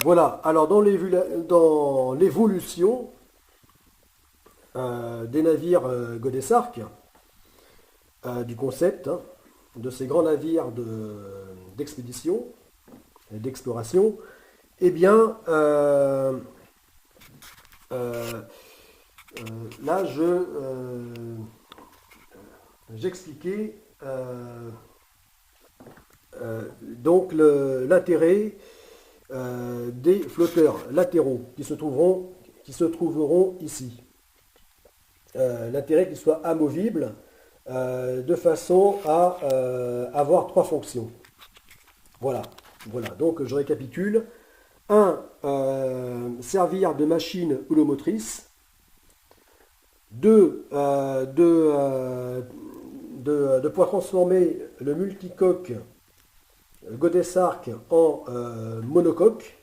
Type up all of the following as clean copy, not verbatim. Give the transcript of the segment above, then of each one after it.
Voilà, alors dans l'évolution des navires Godesarc, du concept, hein, de ces grands navires d'expédition et d'exploration, eh bien, euh, là, j'expliquais donc l'intérêt des flotteurs latéraux qui se trouveront ici. L'intérêt qu'ils soient amovibles de façon à avoir trois fonctions. Voilà. Voilà. Donc je récapitule. Un, servir de machine houlomotrice. Deux, de pouvoir transformer le multicoque Godesarc en monocoque.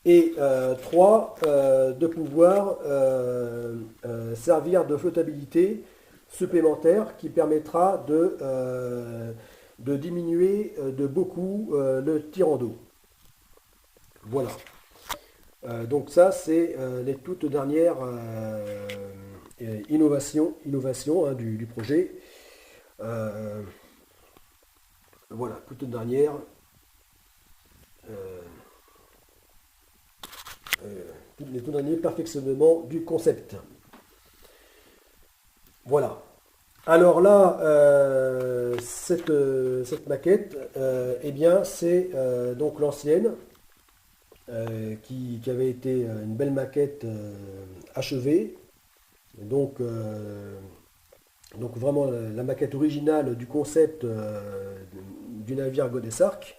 Et 3, de pouvoir servir de flottabilité supplémentaire qui permettra de diminuer de beaucoup le tirant d'eau. Voilà. Donc ça, c'est les toutes dernières innovations hein, du projet. Voilà, toutes dernières. Les tout derniers perfectionnements du concept. Voilà. Alors là, cette maquette, eh bien, c'est donc l'ancienne, qui avait été une belle maquette achevée. Donc, donc vraiment la maquette originale du concept du navire Godesarc.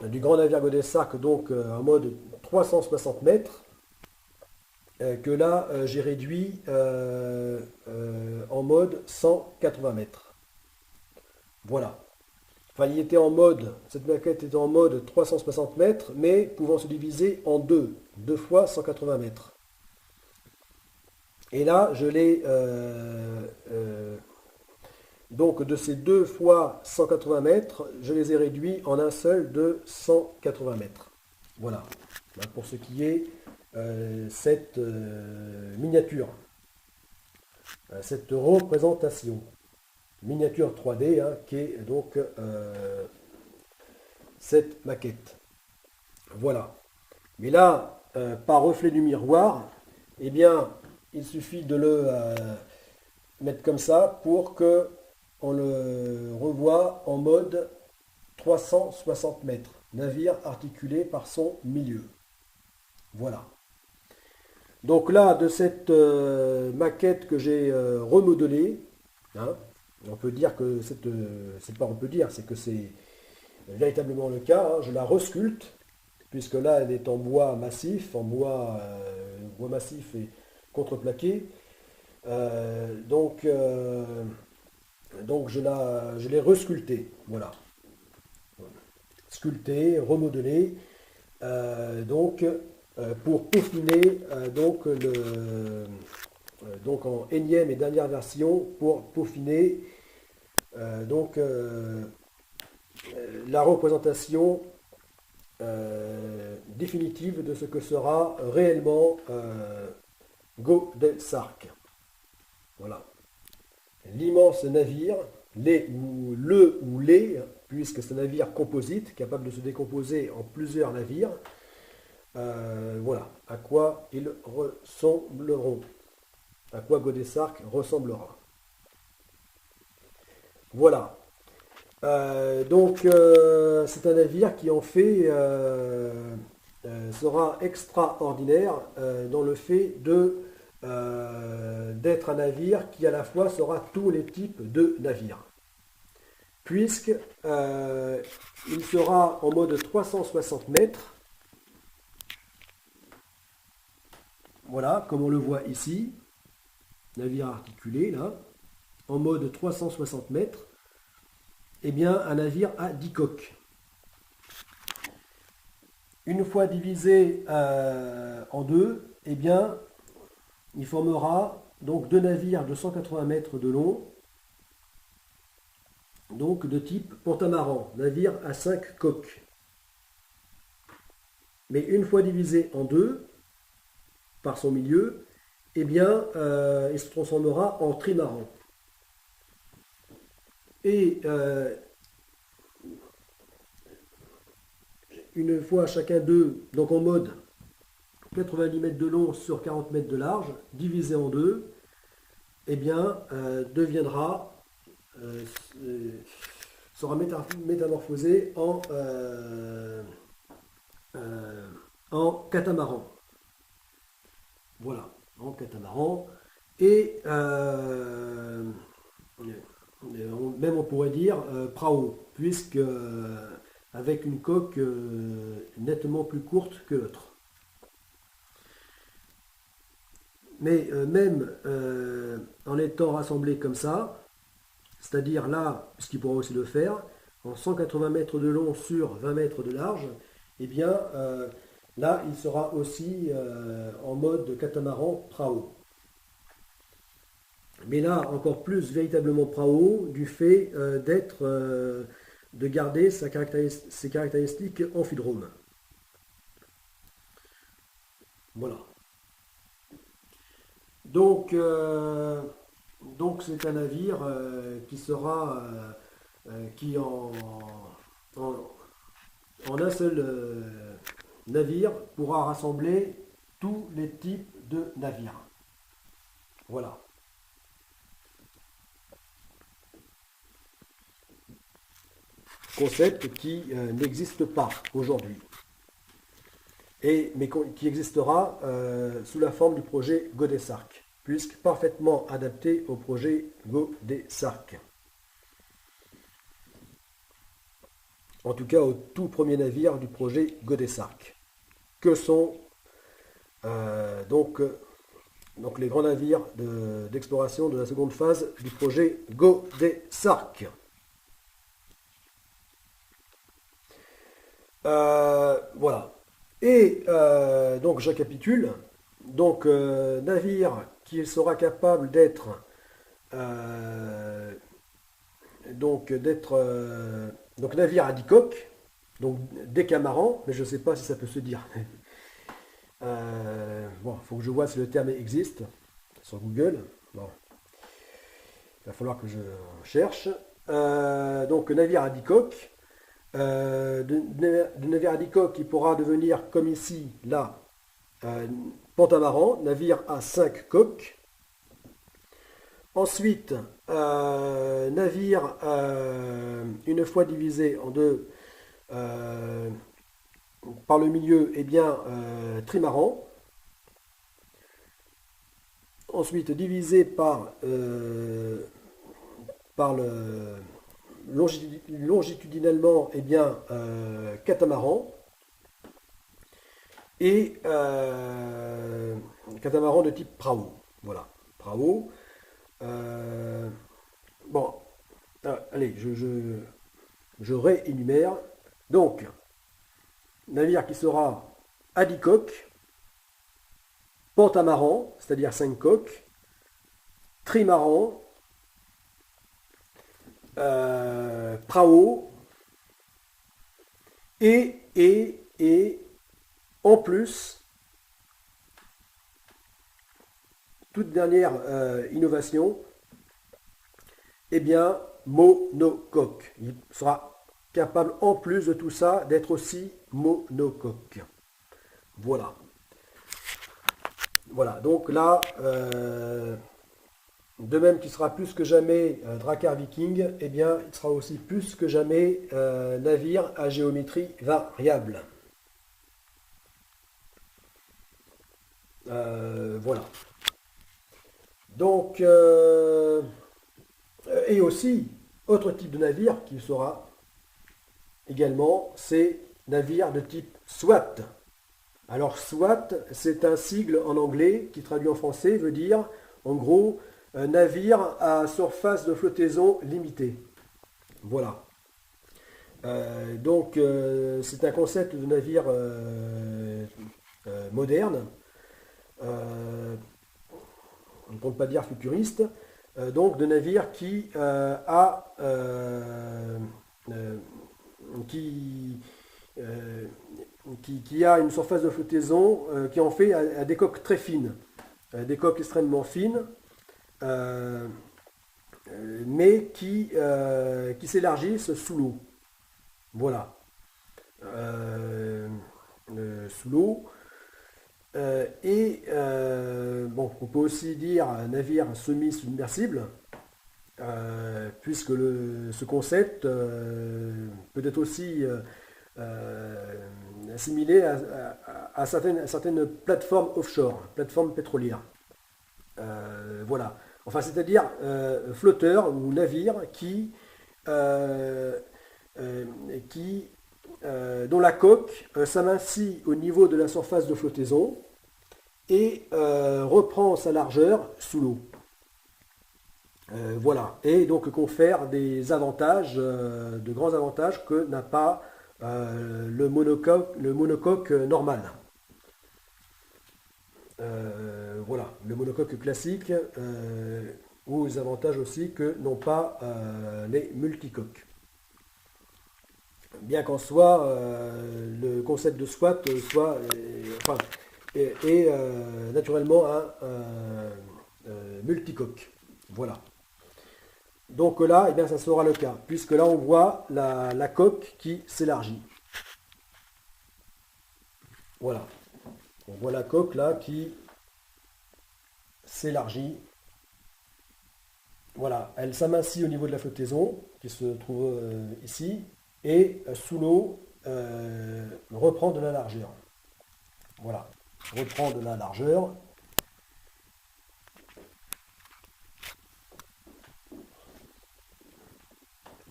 Du grand navire Godesarc, donc en mode 360 mètres, que là j'ai réduit en mode 180 mètres. Voilà. Enfin, cette maquette était en mode 360 mètres, mais pouvant se diviser en deux fois 180 mètres. Et là, je l'ai donc de ces deux fois 180 mètres, je les ai réduits en un seul de 180 mètres. Voilà, pour ce qui est cette miniature, cette représentation. Miniature 3D, hein, qui est donc cette maquette. Voilà. Mais là, par reflet du miroir, eh bien, il suffit de le mettre comme ça pour que on le revoit en mode 360 mètres, navire articulé par son milieu. Voilà. Donc là, de cette maquette que j'ai remodelée, hein, on peut dire que c'est pas on peut dire, c'est que c'est véritablement le cas. Hein, je la resculpte, puisque là, elle est en bois massif, bois massif et contreplaqué. Donc je l'ai resculpté, voilà. Sculpté, remodelé, donc pour peaufiner donc en énième et dernière version pour peaufiner donc la représentation définitive de ce que sera réellement Godesarc. Voilà. L'immense navire, ou les, puisque c'est un navire composite, capable de se décomposer en plusieurs navires. Voilà à quoi ils ressembleront, à quoi Godesarc ressemblera. Voilà. C'est un navire qui en fait sera extraordinaire dans le fait d'être un navire qui à la fois sera tous les types de navires. Puisque il sera en mode 360 mètres, voilà, comme on le voit ici, navire articulé là, en mode 360 mètres, eh bien un navire à 10 coques. Une fois divisé en deux, eh bien il formera donc deux navires de 180 mètres de long, donc de type Pentamaran, navire à 5 coques. mais une fois divisé en deux par son milieu, eh bien, il se transformera en trimaran. Et une fois chacun d'eux, donc en mode 90 mètres de long sur 40 mètres de large, divisé en deux, eh bien, deviendra, sera métamorphosé en catamaran. Voilà, en catamaran. Et même on pourrait dire prao, puisque avec une coque nettement plus courte que l'autre. Mais même en étant rassemblé comme ça, c'est-à-dire là, ce qui pourra aussi le faire, en 180 mètres de long sur 20 mètres de large, eh bien là, il sera aussi en mode catamaran prao. Mais là, encore plus véritablement prao, du fait de garder ses caractéristiques amphidromes. Voilà. Donc c'est un navire qui sera qui en un seul navire pourra rassembler tous les types de navires. Voilà. Concept qui n'existe pas aujourd'hui, mais qui existera sous la forme du projet Godesarc, puisque parfaitement adapté au projet Godesarc. En tout cas au tout premier navire du projet Godesarc, que sont donc les grands navires d'exploration de la seconde phase du projet Godesarc. Voilà. Et donc je récapitule. Donc navire qui sera capable d'être donc navire à 10 coques, donc décamaran, mais je ne sais pas si ça peut se dire. Bon, il faut que je vois si le terme existe sur Google. Bon. Il va falloir que je cherche. Donc navire à 10 coques. De navire à 10 coques qui pourra devenir comme ici, là, pentamaran, navire à 5 coques. Ensuite, navire, une fois divisé en deux par le milieu, eh bien, trimaran. Ensuite, divisé par le longitudinalement, eh bien, catamaran. Et catamaran de type prao. Voilà, prao. Bon, allez, je réénumère. Donc, navire qui sera à 10 coques, pentamaran, c'est-à-dire 5 coques, trimaran, prao, et en plus, toute dernière innovation, eh bien, monocoque. Il sera capable, en plus de tout ça, d'être aussi monocoque. Voilà. Voilà, donc là, de même qu'il sera plus que jamais Drakkar Viking, eh bien, il sera aussi plus que jamais navire à géométrie variable. Voilà. Donc, et aussi, autre type de navire qui sera également, c'est navire de type SWAT. Alors SWAT, c'est un sigle en anglais qui traduit en français veut dire, en gros, navire à surface de flottaison limitée. Voilà. Donc c'est un concept de navire moderne, on ne peut pas dire futuriste, donc de navire qui qui a une surface de flottaison qui en fait à des coques très fines, des coques extrêmement fines, mais qui s'élargissent sous l'eau. Voilà. Sous l'eau. Bon, on peut aussi dire un navire semi-submersible, puisque ce concept peut être aussi assimilé à certaines plateformes offshore, plateformes pétrolières. Voilà. Enfin, c'est-à-dire flotteurs ou navires euh, dont la coque s'amincit au niveau de la surface de flottaison et reprend sa largeur sous l'eau. Voilà. Et donc confère des avantages, de grands avantages que n'a pas le monocoque normal. Voilà, le monocoque classique aux avantages aussi que n'ont pas les multicoques. Bien qu'en soi, le concept de SWAT est naturellement un multicoque. Voilà. Donc là, eh bien, ça sera le cas, puisque là on voit la coque qui s'élargit. Voilà. On voit la coque là qui s'élargit. Voilà, elle s'amincit au niveau de la flottaison qui se trouve ici et sous l'eau reprend de la largeur. Voilà, reprend de la largeur.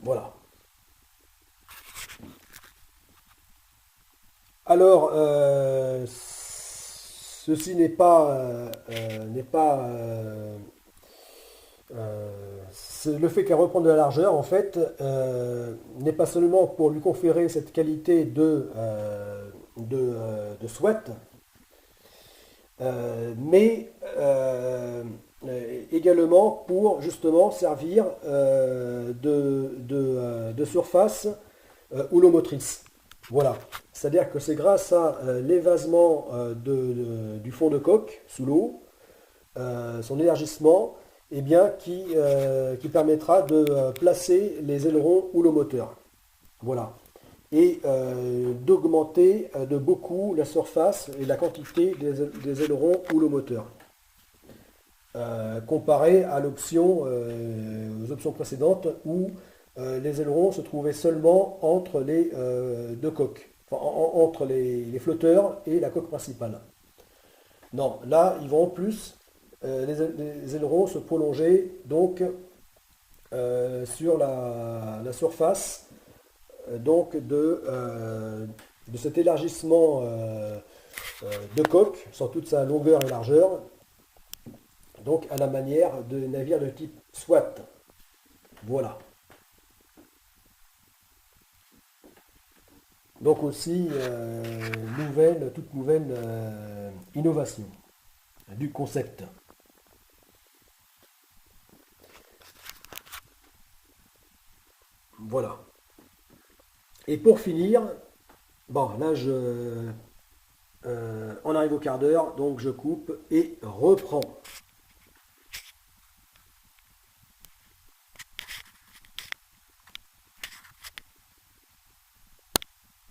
Voilà. Alors, ceci n'est pas, le fait qu'elle reprenne de la largeur, en fait, n'est pas seulement pour lui conférer cette qualité de SWAT, mais également pour justement servir de surface houlomotrice. Voilà. C'est-à-dire que c'est grâce à l'évasement du fond de coque sous l'eau, son élargissement, eh bien, qui permettra de placer les ailerons houlomoteurs. Voilà. Et d'augmenter de beaucoup la surface et la quantité des ailerons houlomoteurs. Comparé à aux options précédentes où les ailerons se trouvaient seulement entre les deux coques, enfin, entre les flotteurs et la coque principale. Non, là, ils vont en plus, les ailerons se prolonger donc sur la surface donc de cet élargissement de coque sur toute sa longueur et largeur, donc à la manière de navires de type SWAT. Voilà. Donc aussi toute nouvelle innovation du concept. Voilà. Et pour finir, bon là on arrive au quart d'heure, donc je coupe et reprends.